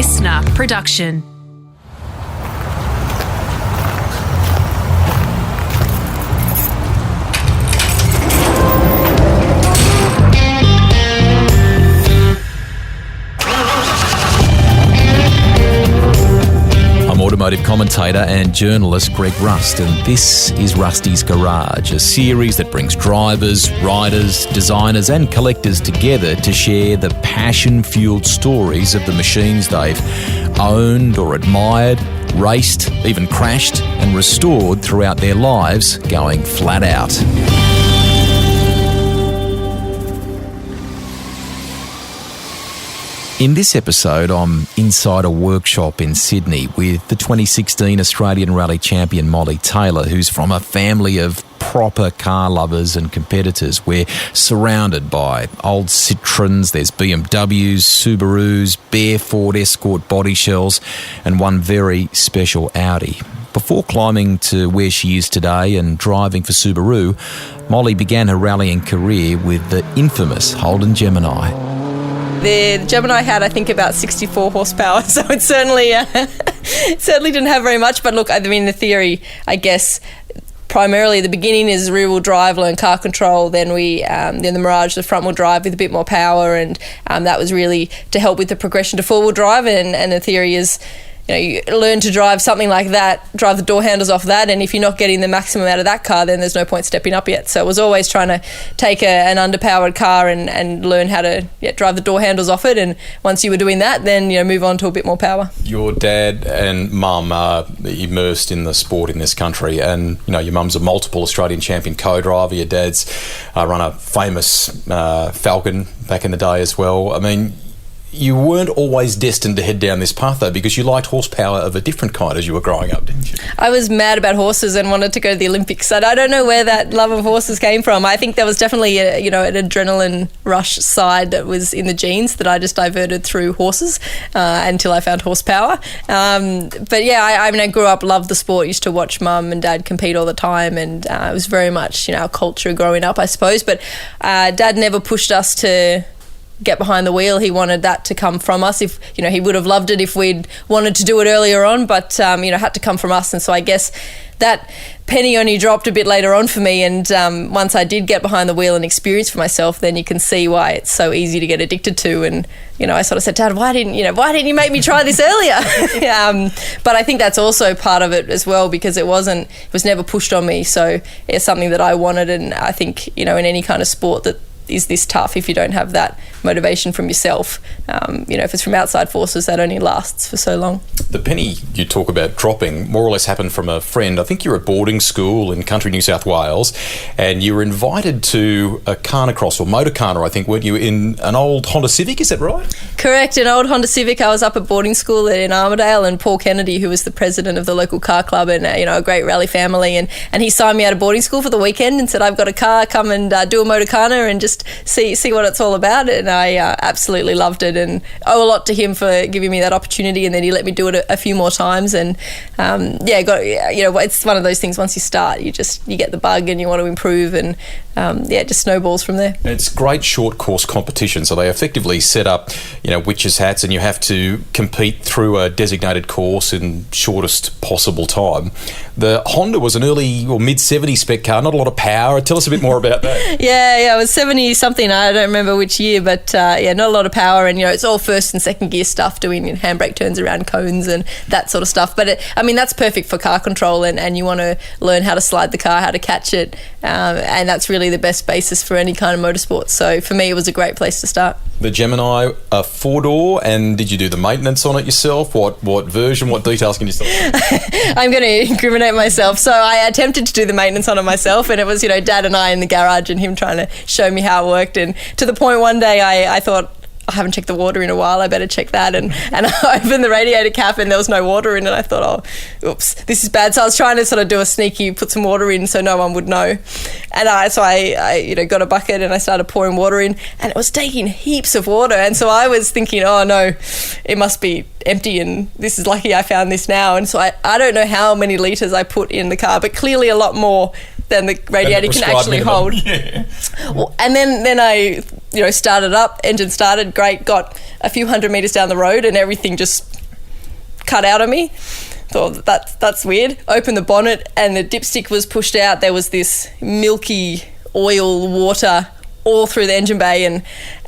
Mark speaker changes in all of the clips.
Speaker 1: listener production.
Speaker 2: Automotive commentator and journalist Greg Rust, and this is Rusty's Garage, a series that brings drivers, riders, designers and collectors together to share the passion-fueled stories of the machines they've owned or admired, raced, even crashed and restored throughout their lives, going flat out. In this episode, I'm inside a workshop in Sydney with the 2016 Australian Rally champion Molly Taylor, who's from a family of proper car lovers and competitors. We're surrounded by old Citroens, there's BMWs, Subarus, bare Ford Escort body shells, and one very special Audi. Before climbing to where she is today and driving for Subaru, Molly began her rallying career with the infamous Holden Gemini.
Speaker 3: The Gemini had, I think, about 64 horsepower, so it certainly didn't have very much. But look, I mean, the theory, I guess, primarily the beginning is rear-wheel drive, learn car control. Then then the Mirage, the front-wheel drive with a bit more power, and that was really to help with the progression to four-wheel drive. And the theory is, you learn to drive something like that, drive the door handles off that, and if you're not getting the maximum out of that car, then there's no point stepping up yet. So it was always trying to take an underpowered car and learn how to drive the door handles off it, and once you were doing that, then move on to a bit more power.
Speaker 2: Your dad and mum are immersed in the sport in this country, and your mum's a multiple Australian champion co-driver. Your dad's run a famous Falcon back in the day as well. I mean, you weren't always destined to head down this path, though, because you liked horsepower of a different kind as you were growing up, didn't you?
Speaker 3: I was mad about horses and wanted to go to the Olympics. And I don't know where that love of horses came from. I think there was definitely an adrenaline rush side that was in the genes that I just diverted through horses until I found horsepower. But yeah, I grew up, loved the sport, used to watch mum and dad compete all the time, and it was very much our culture growing up, I suppose. But dad never pushed us to get behind the wheel. He wanted that to come from us. If he would have loved it if we'd wanted to do it earlier on, but had to come from us. And so I guess that penny only dropped a bit later on for me. And once I did get behind the wheel and experience for myself, then you can see why it's so easy to get addicted to. And I sort of said, Dad, why didn't you make me try this earlier? But I think that's also part of it as well, because it was never pushed on me. So it's something that I wanted, and I think in any kind of sport that is this tough, if you don't have that motivation from yourself, if it's from outside forces, that only lasts for so long.
Speaker 2: The penny you talk about dropping more or less happened from a friend. I think you were at boarding school in country New South Wales, and you were invited to a carnacross or motorcarna, I think, weren't you, in an old Honda Civic, is that right?
Speaker 3: Correct, an old Honda Civic. I was up at boarding school in Armidale, and Paul Kennedy, who was the president of the local car club and a great rally family, and he signed me out of boarding school for the weekend and said, I've got a car, come and do a motorcarna and just see what it's all about. And I absolutely loved it, and owe a lot to him for giving me that opportunity, and then he let me do it a few more times. And it's one of those things, once you start, you get the bug and you want to improve, and it just snowballs from there.
Speaker 2: It's great short course competition, so they effectively set up witches' hats, and you have to compete through a designated course in shortest possible time. The Honda was an early or mid-70s spec car, not a lot of power. Tell us a bit more about that.
Speaker 3: Yeah, it was 70-something. I don't remember which year, but not a lot of power, and it's all first and second gear stuff, doing handbrake turns around cones and that sort of stuff. But that's perfect for car control, and you want to learn how to slide the car, how to catch it, and that's really the best basis for any kind of motorsport. So for me, it was a great place to start.
Speaker 2: The Gemini, a four-door, and did you do the maintenance on it yourself? What version, what details can you tell me?
Speaker 3: I'm going to incriminate myself. So I attempted to do the maintenance on it myself, and it was, Dad and I in the garage and him trying to show me how it worked. And to the point one day I thought, I haven't checked the water in a while, I better check that. And I opened the radiator cap and there was no water in it. I thought, oops, this is bad. So I was trying to sort of do a sneaky, put some water in so no one would know. And I got a bucket and I started pouring water in, and it was taking heaps of water. And so I was thinking, oh no, it must be empty, and this is lucky I found this now. And so I don't know how many litres I put in the car, but clearly a lot more than the radiator can actually hold. Yeah. And then I started up, engine started, great, got a few hundred metres down the road and everything just cut out of me. Thought that's weird. Opened the bonnet and the dipstick was pushed out. There was this milky oil water all through the engine bay,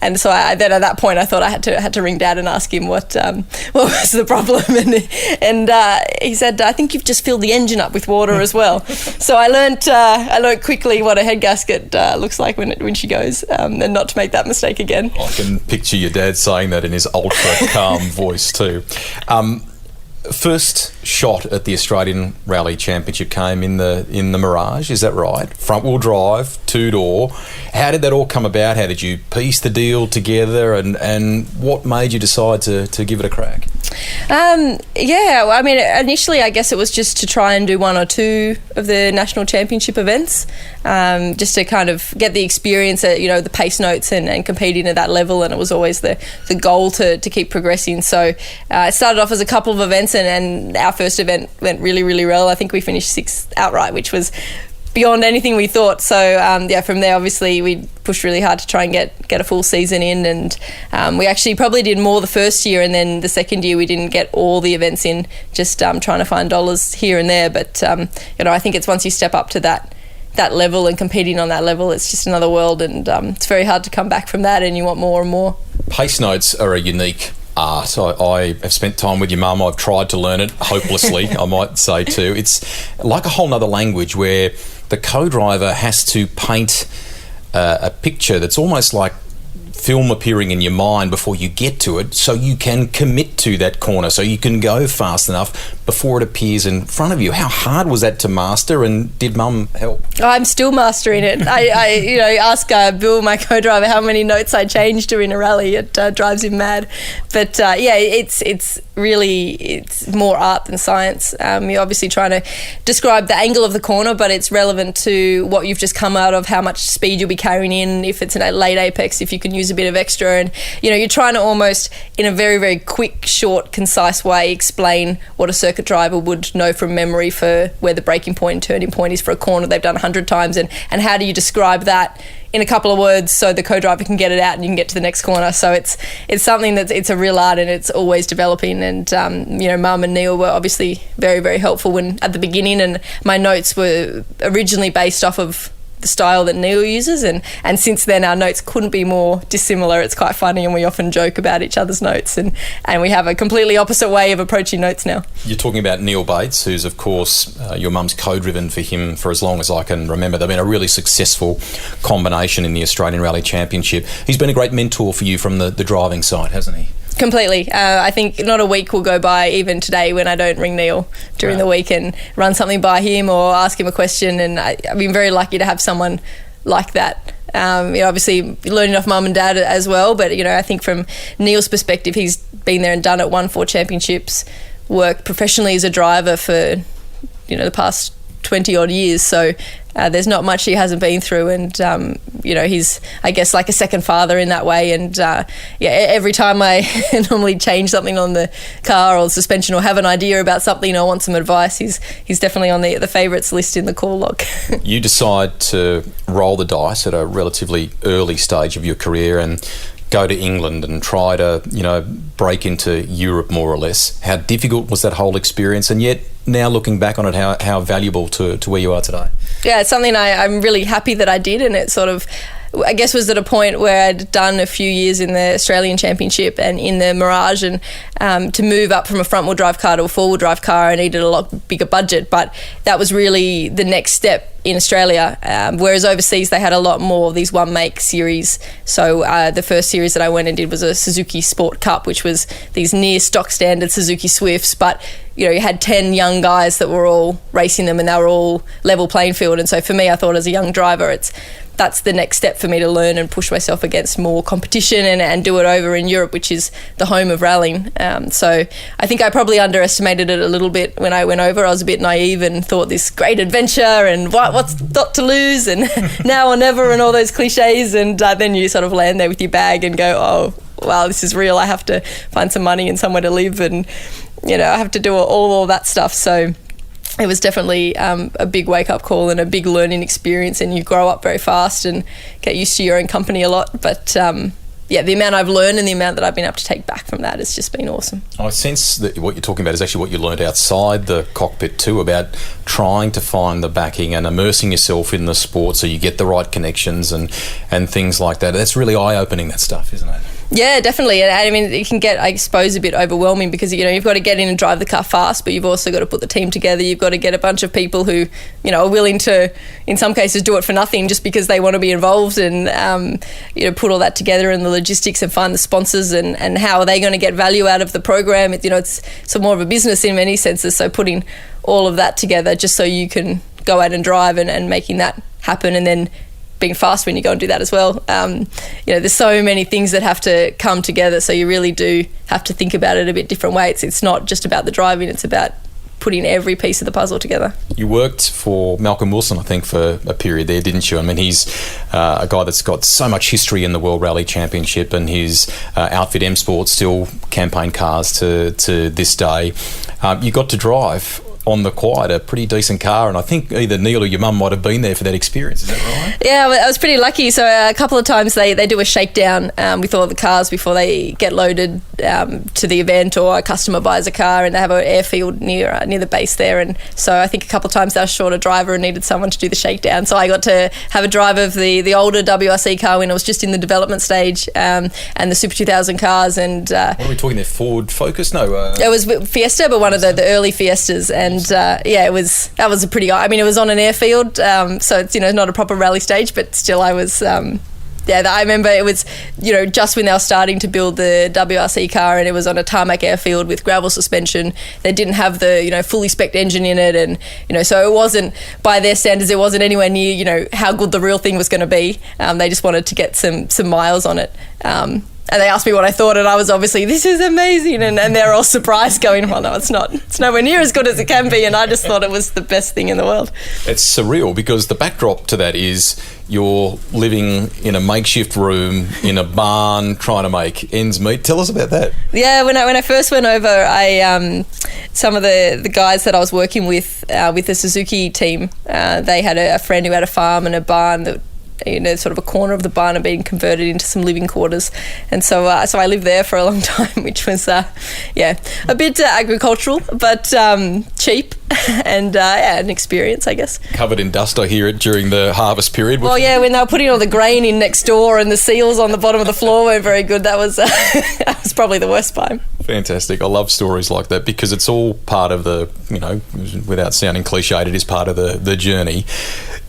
Speaker 3: and so then at that point I thought I had to ring Dad and ask him what was the problem, and he said, I think you've just filled the engine up with water as well. So I learnt quickly what a head gasket looks like when she goes, and not to make that mistake again.
Speaker 2: I can picture your dad saying that in his ultra calm voice too. First shot at the Australian Rally Championship came in the Mirage, is that right? Front wheel drive, 2-door. How did that all come about? How did you piece the deal together, and what made you decide to give it a crack?
Speaker 3: I mean, initially I guess it was just to try and do one or two of the national championship events, just to kind of get the experience at, the pace notes and competing at that level, and it was always the goal to keep progressing. So it started off as a couple of events, and our first event went really, really well. I think we finished 6th outright, which was beyond anything we thought. So from there, obviously we pushed really hard to try and get a full season in, and we actually probably did more the first year, and then the second year we didn't get all the events in, just trying to find dollars here and there. But I think it's once you step up to that level and competing on that level, it's just another world, and it's very hard to come back from that, and you want more and more.
Speaker 2: Pace notes are a unique art. I have spent time with your mum. I've tried to learn it hopelessly, I might say too. It's like a whole nother language where the co-driver has to paint a picture that's almost like film appearing in your mind before you get to it, so you can commit to that corner, so you can go fast enough before it appears in front of you. How hard was that to master, and did Mum help?
Speaker 3: I'm still mastering it. I ask Bill, my co-driver, how many notes I change during a rally. It drives him mad. But it's more art than science. You're obviously trying to describe the angle of the corner, but it's relevant to what you've just come out of, how much speed you'll be carrying in, if it's in a late apex, if you can use a bit of extra, and you're trying to almost, in a very, very quick, short, concise way, explain what a circuit driver would know from memory for where the braking point and turning point is for a corner they've done 100 times, and how do you describe that in a couple of words so the co-driver can get it out and you can get to the next corner. So it's something it's a real art, and it's always developing. And Mum and Neil were obviously very, very helpful at the beginning, and my notes were originally based off of the style that Neil uses, and since then our notes couldn't be more dissimilar. It's quite funny, and we often joke about each other's notes, and we have a completely opposite way of approaching notes now. You're
Speaker 2: talking about Neil Bates, who's of course your mum's co-driven for him for as long as I can remember. They've been a really successful combination in the Australian Rally Championship. He's been a great mentor for you from the driving side, hasn't he?
Speaker 3: Completely. I think not a week will go by, even today, when I don't ring Neil during the week and run something by him or ask him a question. And I've been very lucky to have someone like that. Obviously learning off Mum and Dad as well, but I think from Neil's perspective, he's been there and done it, won 4 championships, worked professionally as a driver for the past 20 odd years. So there's not much he hasn't been through, and he's, I guess, like a second father in that way. And every time I normally change something on the car or the suspension or have an idea about something or want some advice, he's definitely on the favourites list in the call log.
Speaker 2: You decide to roll the dice at a relatively early stage of your career and go to England and try to break into Europe, more or less. How difficult was that whole experience? And yet now looking back on it, how valuable to where you are today? Yeah,
Speaker 3: it's something I'm really happy that I did, and it sort of, I guess, was at a point where I'd done a few years in the Australian Championship and in the Mirage, and to move up from a front-wheel drive car to a four-wheel drive car, I needed a lot bigger budget, but that was really the next step in Australia, whereas overseas they had a lot more of these one-make series. So the first series that I went and did was a Suzuki Sport Cup, which was these near stock standard Suzuki Swifts, but you had 10 young guys that were all racing them, and they were all level playing field. And so for me, I thought as a young driver, that's the next step for me to learn and push myself against more competition and do it over in Europe, which is the home of rallying. So I think I probably underestimated it a little bit when I went over. I was a bit naive and thought this great adventure and what's not to lose and now or never and all those cliches. And then you sort of land there with your bag and go, oh, wow, this is real. I have to find some money and somewhere to live, and I have to do all that stuff. So it was definitely a big wake-up call and a big learning experience, and you grow up very fast and get used to your own company a lot. But the amount I've learned and the amount that I've been able to take back from that has just been awesome.
Speaker 2: I sense that what you're talking about is actually what you learned outside the cockpit too, about trying to find the backing and immersing yourself in the sport so you get the right connections and things like that. That's really eye-opening, that stuff, isn't it?
Speaker 3: Yeah, definitely. And I mean, it can get, I suppose, a bit overwhelming because, you've got to get in and drive the car fast, but you've also got to put the team together. You've got to get a bunch of people who, are willing to, in some cases, do it for nothing just because they want to be involved and, put all that together and the logistics and find the sponsors and how are they going to get value out of the program. It's more of a business in many senses. So putting all of that together just so you can go out and drive and making that happen, and then being fast when you go and do that as well. There's so many things that have to come together, so you really do have to think about it a bit different ways. It's not just about the driving, it's about putting every piece of the puzzle together. You
Speaker 2: worked for Malcolm Wilson, I think, for a period there, didn't you? I mean, he's a guy that's got so much history in the World Rally Championship, and his outfit M Sport still campaign cars to this day. You got to drive on the quiet a pretty decent car, and I think either Neil or your mum might have been there for that experience. Is that right? Yeah,
Speaker 3: I was pretty lucky. So a couple of times they do a shakedown with all the cars before they get loaded to the event, or a customer buys a car and they have an airfield near the base there. And so I think a couple of times they were short a driver and needed someone to do the shakedown. So I got to have a drive of the older WRC car when it was just in the development stage, and the Super 2000 cars. And
Speaker 2: what are we talking there? Ford Focus? No,
Speaker 3: it was Fiesta, but one of the early Fiestas. And that was a pretty. I mean, it was on an airfield, so it's not a proper rally stage, but still, I was. I remember it was, just when they were starting to build the WRC car, and it was on a tarmac airfield with gravel suspension. They didn't have the, fully spec'd engine in it, and, so it wasn't, by their standards, it wasn't anywhere near, how good the real thing was going to be. They just wanted to get some miles on it. And they asked me what I thought, and I was obviously, this is amazing, and they're all surprised going, well, no, it's not. It's nowhere near as good as it can be, and I just thought it was the best thing in the world.
Speaker 2: It's surreal, because the backdrop to that is you're living in a makeshift room in a barn trying to make ends meet. Tell us about that.
Speaker 3: Yeah, when I first went over, some of the guys that I was working with the Suzuki team, they had a friend who had a farm and a barn that, sort of a corner of the barn had been converted into some living quarters, and so I lived there for a long time, which was a bit agricultural, but cheap, and an experience, I guess.
Speaker 2: Covered in dust, I hear it, during the harvest period.
Speaker 3: Well, when they were putting all the grain in next door and the seals on the bottom of the floor weren't very good, that was that was probably the worst time.
Speaker 2: Fantastic. I love stories like that, because it's all part of the, without sounding cliched, it is part of the journey.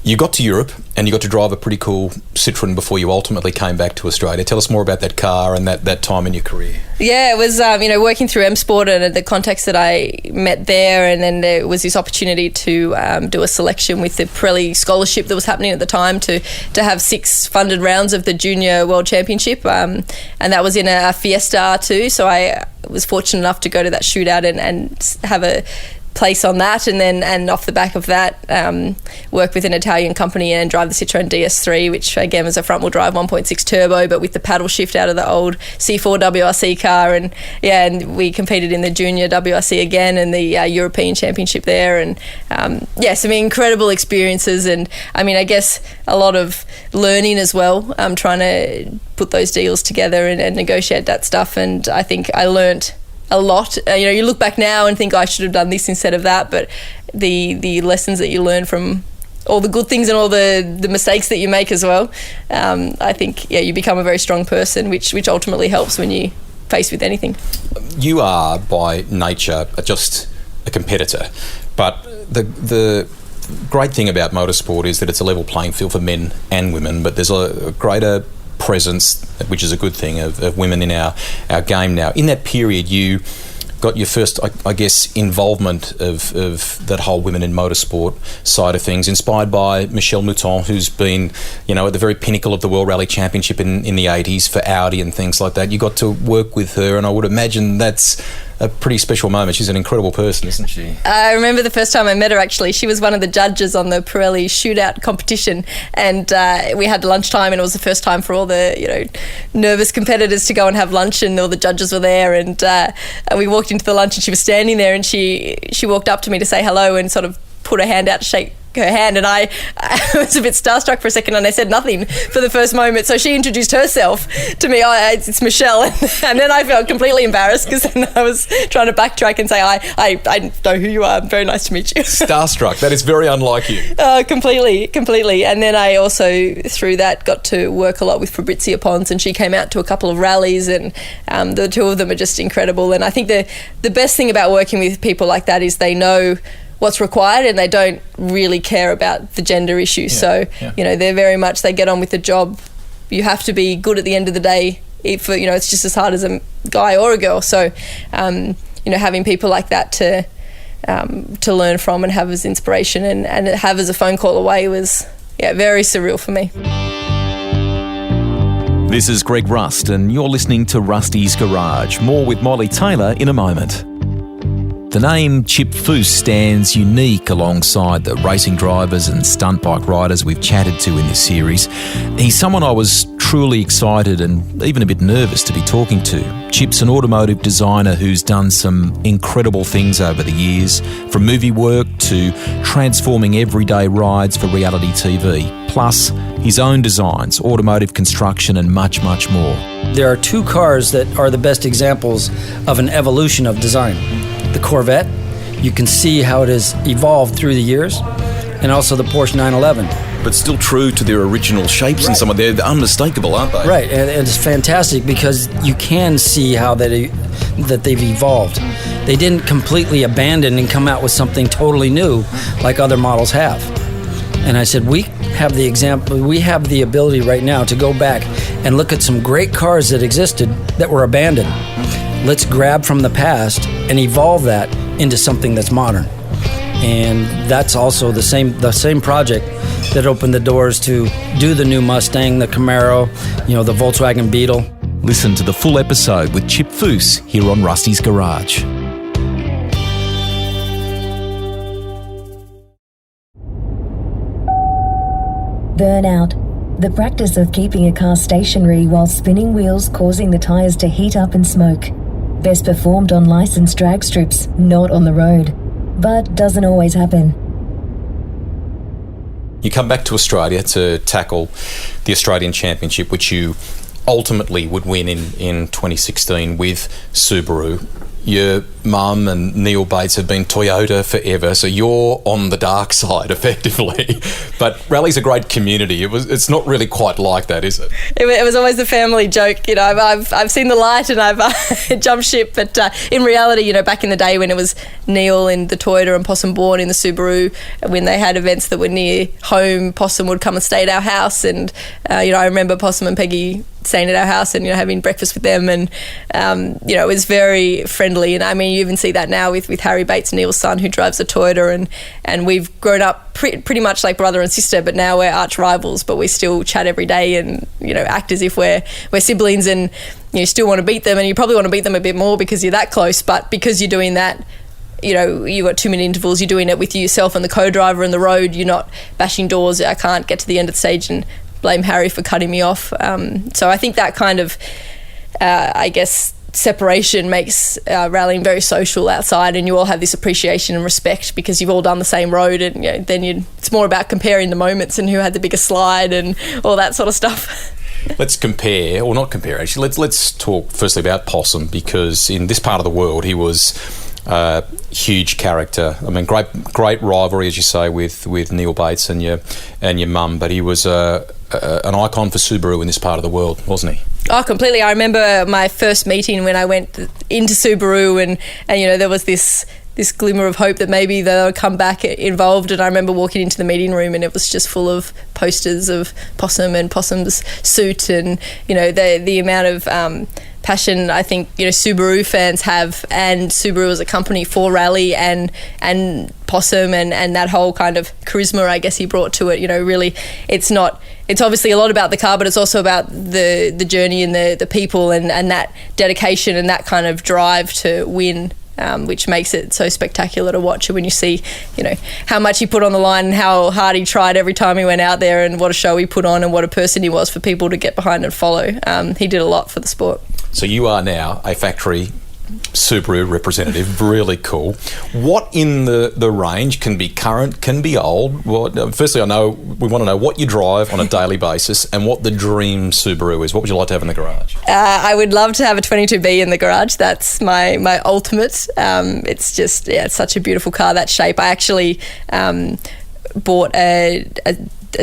Speaker 2: You got to Europe and you got to drive a pretty cool Citroen before you ultimately came back to Australia. Tell us more about that car and that time in your career.
Speaker 3: Yeah, it was, working through M Sport and the contacts that I met there, and then there was this opportunity to do a selection with the Pirelli scholarship that was happening at the time to have 6 funded rounds of the Junior World Championship, and that was in a Fiesta R2, so I was fortunate enough to go to that shootout and have a place on that, and off the back of that work with an Italian company and drive the Citroen DS3, which again was a front wheel drive 1.6 turbo, but with the paddle shift out of the old C4 WRC car, and we competed in the junior WRC again and the European Championship there, and some incredible experiences, and I guess a lot of learning as well, trying to put those deals together and negotiate that stuff, and I think I learnt a lot. You look back now and think I should have done this instead of that, but the lessons that you learn from all the good things and all the mistakes that you make as well, I think you become a very strong person, which ultimately helps when you face with anything.
Speaker 2: You are by nature just a competitor, but the great thing about motorsport is that it's a level playing field for men and women, but there's a greater presence, which is a good thing, of women in our game now. In that period, you got your first, I guess, involvement of that whole women in motorsport side of things, inspired by Michelle Mouton, who's been, at the very pinnacle of the World Rally Championship in the 80s for Audi and things like that. You got to work with her, and I would imagine that's a pretty special moment. She's an incredible person, isn't she?
Speaker 3: I remember the first time I met her, actually. She was one of the judges on the Pirelli shootout competition, and we had lunchtime, and it was the first time for all the, nervous competitors to go and have lunch, and all the judges were there, and we walked into the lunch and she was standing there, and she walked up to me to say hello and sort of put her hand out to shake her hand, and I was a bit starstruck for a second, and I said nothing for the first moment. So she introduced herself to me. It's Michelle, and then I felt completely embarrassed because then I was trying to backtrack and say, I know who you are. Very nice to meet you.
Speaker 2: Starstruck. That is very unlike you.
Speaker 3: Completely. And then I also, through that, got to work a lot with Fabrizia Pons, and she came out to a couple of rallies, and the two of them are just incredible. And I think the best thing about working with people like that is they know what's required and they don't really care about the gender issue. They're very much, they get on with the job. You have to be good at the end of the day. It's just as hard as a guy or a girl. So, having people like that to learn from and have as inspiration and have as a phone call away was, very surreal for me.
Speaker 2: This is Greg Rust, and you're listening to Rusty's Garage. More with Molly Taylor in a moment. The name Chip Foose stands unique alongside the racing drivers and stunt bike riders we've chatted to in this series. He's someone I was truly excited and even a bit nervous to be talking to. Chip's an automotive designer who's done some incredible things over the years, from movie work to transforming everyday rides for reality TV, plus his own designs, automotive construction and much, much more.
Speaker 1: There are two cars that are the best examples of an evolution of design. The Corvette, you can see how it has evolved through the years, and also the Porsche 911.
Speaker 2: But still true to their original shapes, right. And some of they're unmistakable, aren't they?
Speaker 1: Right, and it's fantastic because you can see how that they've evolved. They didn't completely abandon and come out with something totally new like other models have. And I said, we have the ability right now to go back and look at some great cars that existed that were abandoned. Let's grab from the past and evolve that into something that's modern. And that's also the same project that opened the doors to do the new Mustang, the Camaro, the Volkswagen Beetle.
Speaker 2: Listen to the full episode with Chip Foose here on Rusty's Garage.
Speaker 4: Burnout. The practice of keeping a car stationary while spinning wheels causing the tyres to heat up and smoke. Best performed on licensed drag strips, not on the road. But doesn't always happen.
Speaker 2: You come back to Australia to tackle the Australian Championship, which you ultimately would win in 2016 with Subaru. Your mum and Neil Bates have been Toyota forever, so you're on the dark side, effectively. But rally's a great community. It's not really quite like that, is it? It
Speaker 3: was always a family joke. I've seen the light and I've jumped ship, but in reality, back in the day when it was Neil in the Toyota and Possum Bourne in the Subaru, when they had events that were near home, Possum would come and stay at our house, and I remember Possum and Peggy staying at our house and having breakfast with them, and it was very friendly. And I mean, you even see that now with Harry Bates, Neil's son, who drives a Toyota, and we've grown up pretty much like brother and sister, but now we're arch rivals, but we still chat every day and act as if we're siblings, and you still want to beat them, and you probably want to beat them a bit more because you're that close, but because you're doing that, you've got 2 minute intervals, you're doing it with yourself and the co-driver on the road, you're not bashing doors. I can't get to the end of the stage and blame Harry for cutting me off. So I think that kind of, separation makes rallying very social outside, and you all have this appreciation and respect because you've all done the same road, and it's more about comparing the moments and who had the biggest slide and all that sort of stuff.
Speaker 2: Let's compare, or not compare actually, let's talk firstly about Possum, because in this part of the world he was huge character. I mean, great rivalry, as you say, with Neil Bates and your mum, but he was an icon for Subaru in this part of the world, wasn't he?
Speaker 3: Oh, completely. I remember my first meeting when I went into Subaru, and there was this glimmer of hope that maybe they'll come back involved, and I remember walking into the meeting room and it was just full of posters of Possum and Possum's suit, and the amount of passion I think Subaru fans have, and Subaru as a company for rally and Possum and that whole kind of charisma I guess he brought to it. Really, it's obviously a lot about the car, but it's also about the journey and the people and that dedication and that kind of drive to win, which makes it so spectacular to watch. When you see how much he put on the line and how hard he tried every time he went out there, and what a show he put on and what a person he was for people to get behind and follow. He did a lot for the sport.
Speaker 2: So you are now a factory
Speaker 5: Subaru representative, really cool. What in the range can be current, can be old? Well, firstly, we want to know what you drive on a daily basis and what the dream Subaru is. What would you like to have in the garage?
Speaker 3: I would love to have a 22B in the garage. That's my ultimate. It's just, it's such a beautiful car, that shape. I actually bought a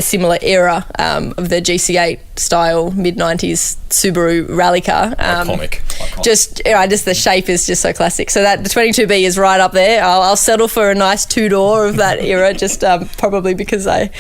Speaker 3: similar era of the GC8 style mid-90s Subaru rally car.
Speaker 5: Iconic.
Speaker 3: Just the shape is just so classic. So that the 22B is right up there. I'll settle for a nice two-door of that era, just probably because I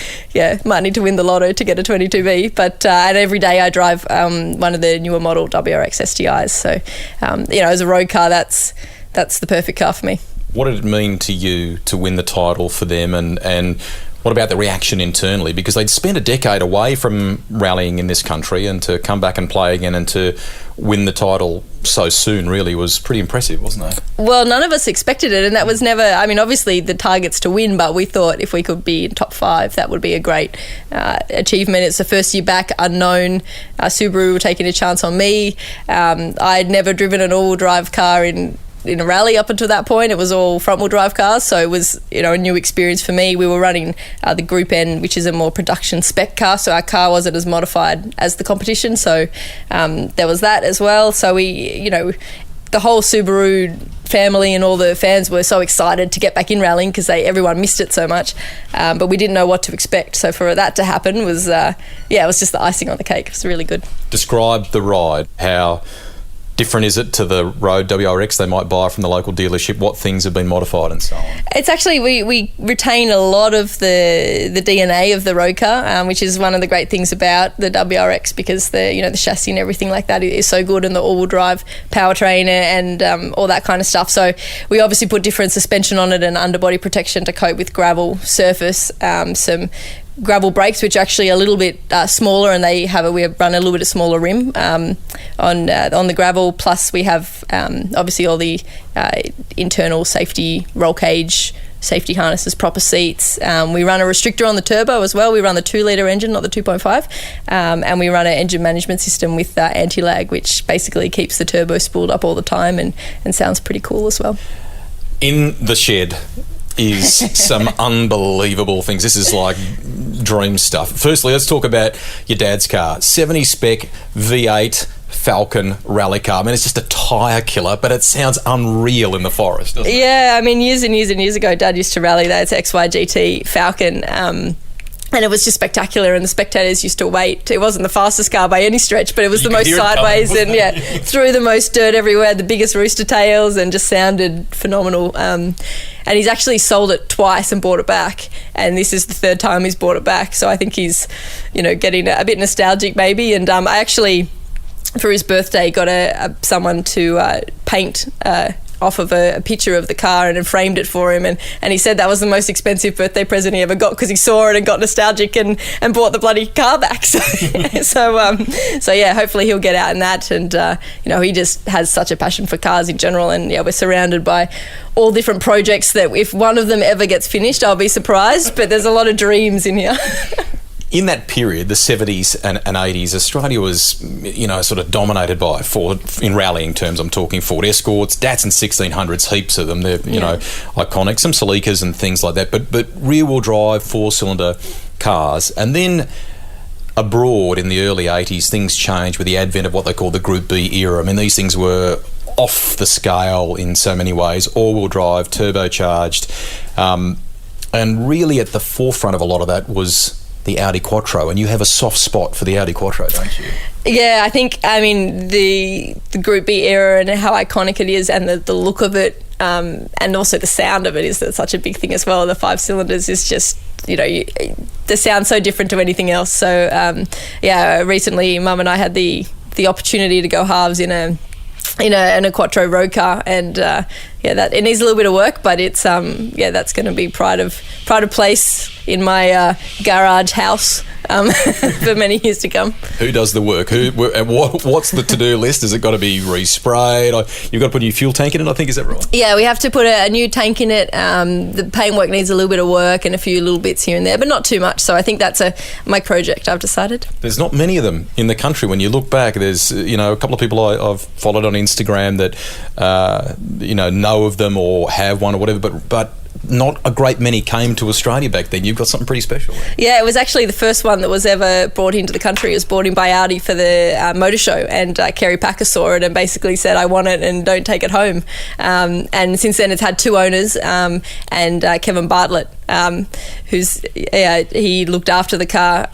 Speaker 3: might need to win the lotto to get a 22B. But and every day I drive one of the newer model WRX STIs. So as a road car, that's the perfect car for me.
Speaker 5: What did it mean to you to win the title for them, and what about the reaction internally? Because they'd spent a decade away from rallying in this country, and to come back and play again and to win the title so soon really was pretty impressive, wasn't it?
Speaker 3: Well, none of us expected it, and that was never, obviously the target's to win, but we thought if we could be in top 5, that would be a great achievement. It's the first year back, unknown. Subaru were taking a chance on me. I'd never driven an all-wheel drive car in a rally up until that point. It was all front-wheel drive cars, so it was a new experience for me. We were running the Group N, which is a more production spec car, so our car wasn't as modified as the competition, so there was that as well. So we, the whole Subaru family and all the fans were so excited to get back in rallying because everyone missed it so much, but we didn't know what to expect. So for that to happen was, it was just the icing on the cake. It was really good.
Speaker 5: Describe the ride. How different is it to the road WRX they might buy from the local dealership? What things have been modified and so on?
Speaker 3: It's actually, we retain a lot of the DNA of the road car, which is one of the great things about the WRX, because the chassis and everything like that is so good, and the all-wheel drive powertrain and all that kind of stuff. So we obviously put different suspension on it and underbody protection to cope with gravel surface, some gravel brakes, which are actually a little bit smaller, and we run a little bit of smaller rim on the gravel. Plus we have obviously all the internal safety roll cage, safety harnesses, proper seats. We run a restrictor on the turbo as well. We run the 2-litre engine, not the 2.5, and we run an engine management system with anti-lag, which basically keeps the turbo spooled up all the time and sounds pretty cool as well.
Speaker 5: In the shed is some unbelievable things. This is like dream stuff. Firstly, let's talk about your dad's car. 70 spec V8 Falcon rally car. It's just a tyre killer, but it sounds unreal in the forest, doesn't it?
Speaker 3: Yeah, years and years and years ago, Dad used to rally that. It's XYGT Falcon. And it was just spectacular, and the spectators used to wait. It wasn't the fastest car by any stretch, but it was the most sideways and threw the most dirt everywhere, the biggest rooster tails, and just sounded phenomenal. And he's actually sold it twice and bought it back, and this is the third time he's bought it back. So I think he's, getting a bit nostalgic maybe. And I actually, for his birthday, got someone to paint off of a picture of the car and framed it for him, and he said that was the most expensive birthday present he ever got, because he saw it and got nostalgic and bought the bloody car back. So yeah, hopefully he'll get out in that, and he just has such a passion for cars in general, and we're surrounded by all different projects that if one of them ever gets finished, I'll be surprised, but there's a lot of dreams in here.
Speaker 5: In that period, the 70s and 80s, Australia was, sort of dominated by Ford, in rallying terms I'm talking, Ford Escorts, Datsun 1600s, heaps of them. They're, iconic, some Celicas and things like that, but rear-wheel drive, 4-cylinder cars. And then abroad in the early 80s, things changed with the advent of what they call the Group B era. These things were off the scale in so many ways, all-wheel drive, turbocharged, and really at the forefront of a lot of that was the Audi Quattro, and you have a soft spot for the Audi Quattro, don't you?
Speaker 3: Yeah, I think, the Group B era and how iconic it is, and the look of it, and also the sound of it is such a big thing as well. The 5 cylinders is just, the sound's so different to anything else. So, recently Mum and I had the opportunity to go halves in a Quattro road car, and that it needs a little bit of work, but it's that's going to be pride of place in my garage house for many years to come.
Speaker 5: Who does the work? What's the to-do list? Has it got to be resprayed? You've got to put a new fuel tank in it, I think. Is that right?
Speaker 3: Yeah, we have to put a new tank in it. The paintwork needs a little bit of work and a few little bits here and there, but not too much. So I think that's my project, I've decided.
Speaker 5: There's not many of them in the country. When you look back, there's a couple of people I've followed on Instagram that know of them or have one or whatever, but not a great many came to Australia back then. You've got something pretty special.
Speaker 3: Yeah, it was actually the first one that was ever brought into the country. It was brought in by Audi for the motor show, and Kerry Packer saw it and basically said, I want it and don't take it home. And since then it's had two owners, and Kevin Bartlett, he looked after the car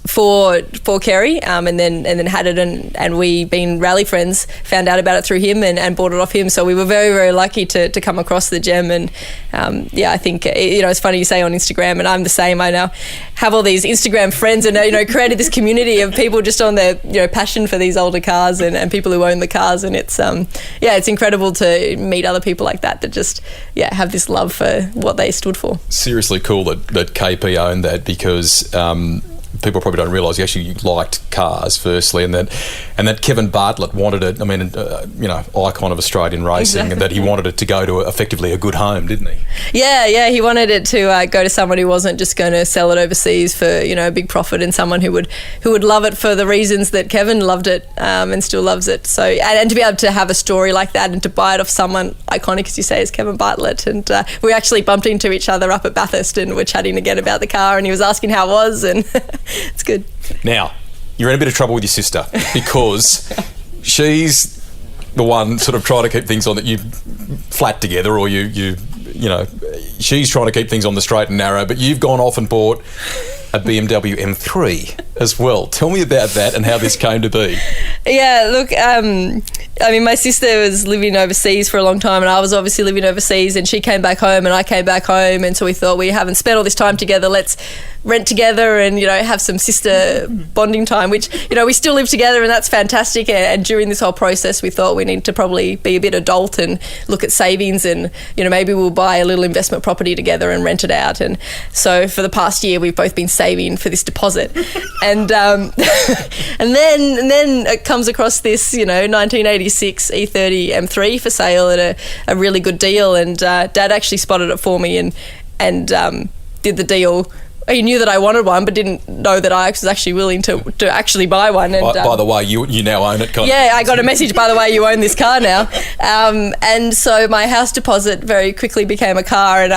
Speaker 3: for Kerry, and then had it, and we, being rally friends, found out about it through him and bought it off him. So we were very, very lucky to come across the gem. And I think it's funny you say on Instagram, and I'm the same. I now have all these Instagram friends, and created this community of people just on their passion for these older cars and people who own the cars. And it's it's incredible to meet other people like that just have this love for what they stood for.
Speaker 5: Seriously cool that KP owned that, because people probably don't realise he actually liked cars firstly, and that Kevin Bartlett wanted it. I mean, icon of Australian racing,
Speaker 3: Exactly.
Speaker 5: and that he wanted it to go to effectively a good home, didn't he?
Speaker 3: Yeah, he wanted it to go to someone who wasn't just going to sell it overseas for a big profit, and someone who would love it for the reasons that Kevin loved it and still loves it. So and to be able to have a story like that and to buy it off someone iconic, as you say, as Kevin Bartlett. And we actually bumped into each other up at Bathurst and were chatting again about the car, and he was asking how it was, and it's good.
Speaker 5: Now, you're in a bit of trouble with your sister, because she's the one sort of trying to keep things on that you flat together, or she's trying to keep things on the straight and narrow, but you've gone off and bought a BMW M3 as well. Tell me about that and how this came to be.
Speaker 3: Yeah, look, my sister was living overseas for a long time, and I was obviously living overseas, and she came back home and I came back home, and so we thought, we haven't spent all this time together, let's rent together and have some sister bonding time, which we still live together, and that's fantastic. And during this whole process we thought we need to probably be a bit adult and look at savings, and maybe we'll buy a little investment property together and rent it out. And so for the past year we've both been saving for this deposit. And and then it comes across this 1986 E30 M3 for sale at a really good deal, and Dad actually spotted it for me and did the deal. He knew that I wanted one, but didn't know that I was actually willing to actually buy one. And
Speaker 5: by the way, you now own it.
Speaker 3: I got a message, by the way, you own this car now. And so my house deposit very quickly became a car, and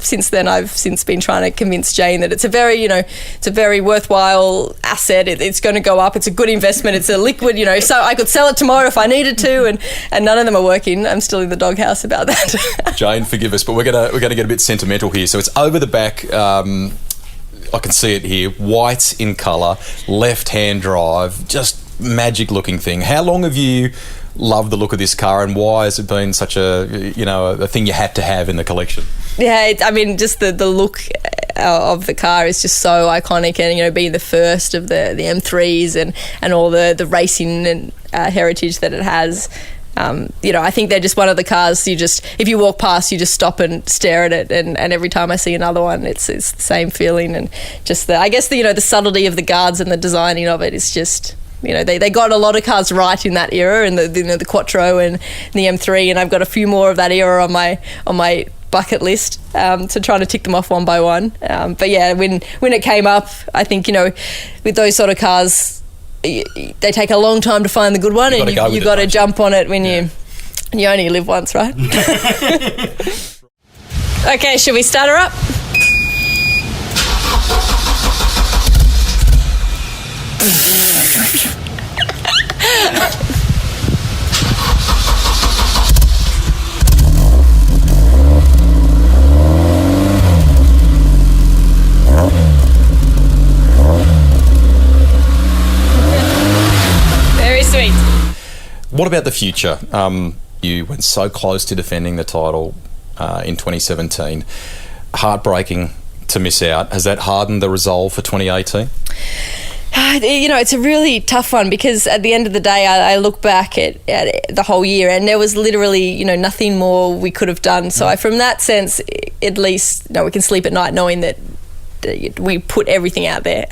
Speaker 3: since then I've been trying to convince Jane that it's a very worthwhile asset. It's going to go up. It's a good investment. It's a liquid, so I could sell it tomorrow if I needed to, and none of them are working. I'm still in the doghouse about that.
Speaker 5: Jane, forgive us, but we're gonna get a bit sentimental here. So it's over the back. I can see it here, white in colour, left-hand drive, just magic looking thing. How long have you loved the look of this car, and why has it been such a thing you had to have in the collection?
Speaker 3: Yeah, just the look of the car is just so iconic, and being the first of the M3s and all the racing and heritage that it has. I think they're just one of the cars if you walk past, you just stop and stare at it, and every time I see another one, it's the same feeling. And just the subtlety of the guards and the designing of it is just, they got a lot of cars right in that era, and the Quattro and the M3, and I've got a few more of that era on my bucket list to try to tick them off one by one. But yeah, when it came up, I think with those sort of cars, they take a long time to find the good one, and you've got to jump on it when you only live once, right? Okay, should we start her up? Sweet.
Speaker 5: What about the future? You went so close to defending the title in 2017. Heartbreaking to miss out. Has that hardened the resolve for 2018?
Speaker 3: It's a really tough one because at the end of the day, I look back at the whole year and there was literally, nothing more we could have done. So from that sense, at least, we can sleep at night knowing that we put everything out there.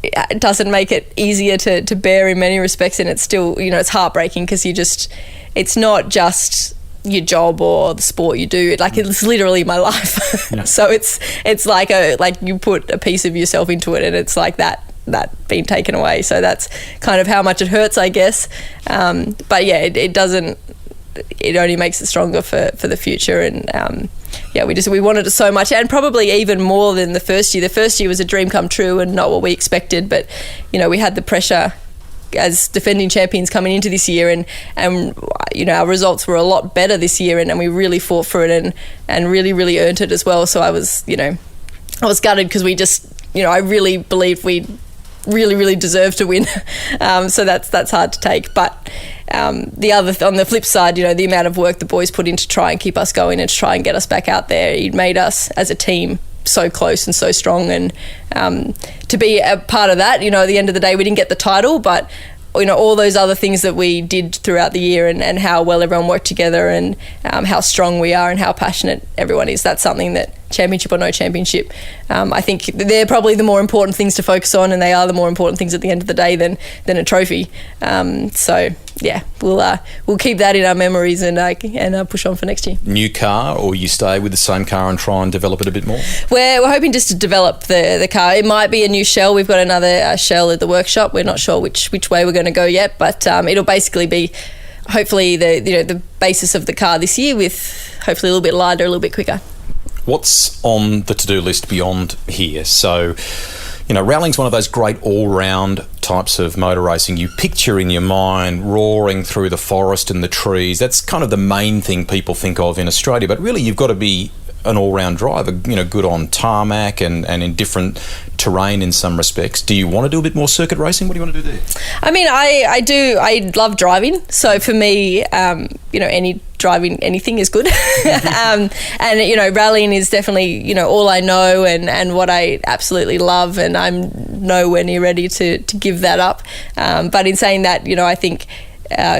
Speaker 3: It doesn't make it easier to bear in many respects, and it's still, it's heartbreaking because it's not just your job or the sport you do. It's literally my life. Yeah. So it's like you put a piece of yourself into it, and it's like that being taken away. So that's kind of how much it hurts, I guess. But yeah, it doesn't. It only makes it stronger for the future, and we wanted it so much, and probably even more than the first year. The first year was a dream come true and not what we expected, but we had the pressure as defending champions coming into this year, and our results were a lot better this year, and we really fought for it and really, really earned it as well. So I was gutted because we just, I really believed we really, really deserved to win. So that's hard to take. But on the flip side, the amount of work the boys put in to try and keep us going and to try and get us back out there, it made us as a team so close and so strong, and to be a part of that, at the end of the day we didn't get the title, but all those other things that we did throughout the year, and how well everyone worked together, and how strong we are and how passionate everyone is, that's something that, championship or no championship, I think they're probably the more important things to focus on, and they are the more important things at the end of the day than a trophy. So yeah, we'll keep that in our memories and push on for next year.
Speaker 5: New car, or you stay with the same car and try and develop it a bit more?
Speaker 3: We're hoping just to develop the car. It might be a new shell. We've got another shell at the workshop. We're not sure which way we're going to go yet, but it'll basically be hopefully the basis of the car this year, with hopefully a little bit lighter, a little bit quicker.
Speaker 5: What's on the to-do list beyond here? So, rallying's one of those great all-round types of motor racing. You picture in your mind roaring through the forest and the trees. That's kind of the main thing people think of in Australia. But really, you've got to be an all-round driver, good on tarmac and in different terrain in some respects. Do you want to do a bit more circuit racing? What do you want to do there?
Speaker 3: I mean, I do. I love driving. So for me, any driving anything is good. And rallying is definitely, all I know and what I absolutely love, and I'm nowhere near ready to give that up. But in saying that, I think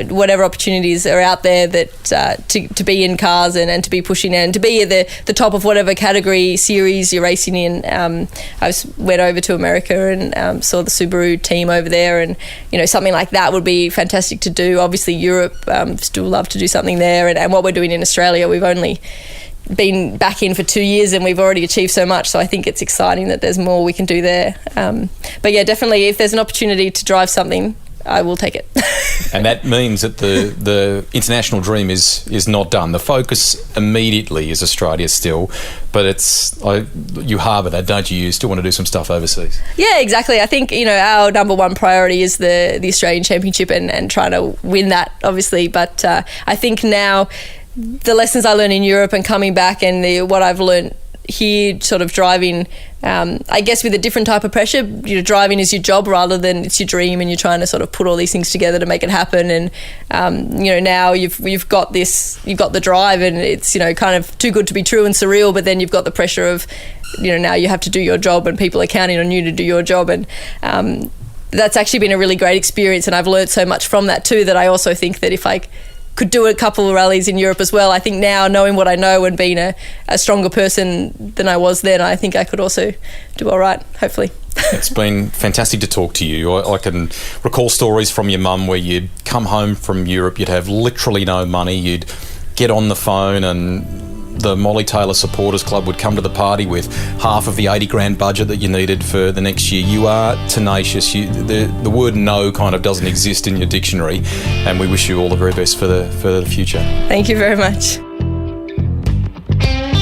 Speaker 3: whatever opportunities are out there that to be in cars and to be pushing and to be at the top of whatever category series you're racing in. I went over to America and saw the Subaru team over there, and something like that would be fantastic to do. Obviously Europe, still love to do something there, and what we're doing in Australia, we've only been back in for 2 years and we've already achieved so much, so I think it's exciting that there's more we can do there. But yeah, definitely if there's an opportunity to drive something, I will take it.
Speaker 5: And that means that the international dream is not done. The focus immediately is Australia still, but you harbour that, don't you? You still want to do some stuff overseas. Yeah,
Speaker 3: exactly. I think our number one priority is the Australian Championship and trying to win that, obviously. But I think now the lessons I learned in Europe and coming back, and what I've learned here, sort of driving, I guess with a different type of pressure. Driving is your job rather than it's your dream, and you're trying to sort of put all these things together to make it happen. And now you've got the drive, and it's kind of too good to be true and surreal. But then you've got the pressure of now you have to do your job, and people are counting on you to do your job. And that's actually been a really great experience, and I've learned so much from that too. That I also think that if I could do a couple of rallies in Europe as well, I think now, knowing what I know and being a stronger person than I was then, I think I could also do all right, hopefully.
Speaker 5: It's been fantastic to talk to you. I can recall stories from your mum where you'd come home from Europe, you'd have literally no money, you'd get on the phone and the Molly Taylor Supporters Club would come to the party with half of the 80 grand budget that you needed for the next year. You are tenacious. The word no kind of doesn't exist in your dictionary, and we wish you all the very best for the future.
Speaker 3: Thank you very much.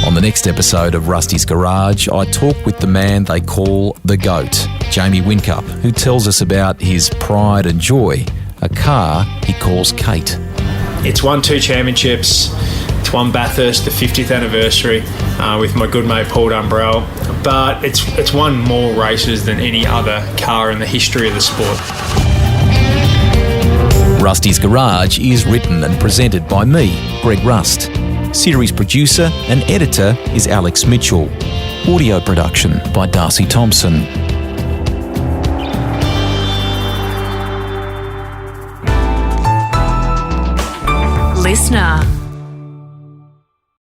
Speaker 2: On the next episode of Rusty's Garage, I talk with the man they call the GOAT, Jamie Whincup, who tells us about his pride and joy, a car he calls Kate.
Speaker 6: It's won 2 championships. It's won Bathurst, the 50th anniversary, with my good mate Paul Dumbrell. But it's won more races than any other car in the history of the sport.
Speaker 2: Rusty's Garage is written and presented by me, Greg Rust. Series producer and editor is Alex Mitchell. Audio production by Darcy Thompson.
Speaker 7: listener.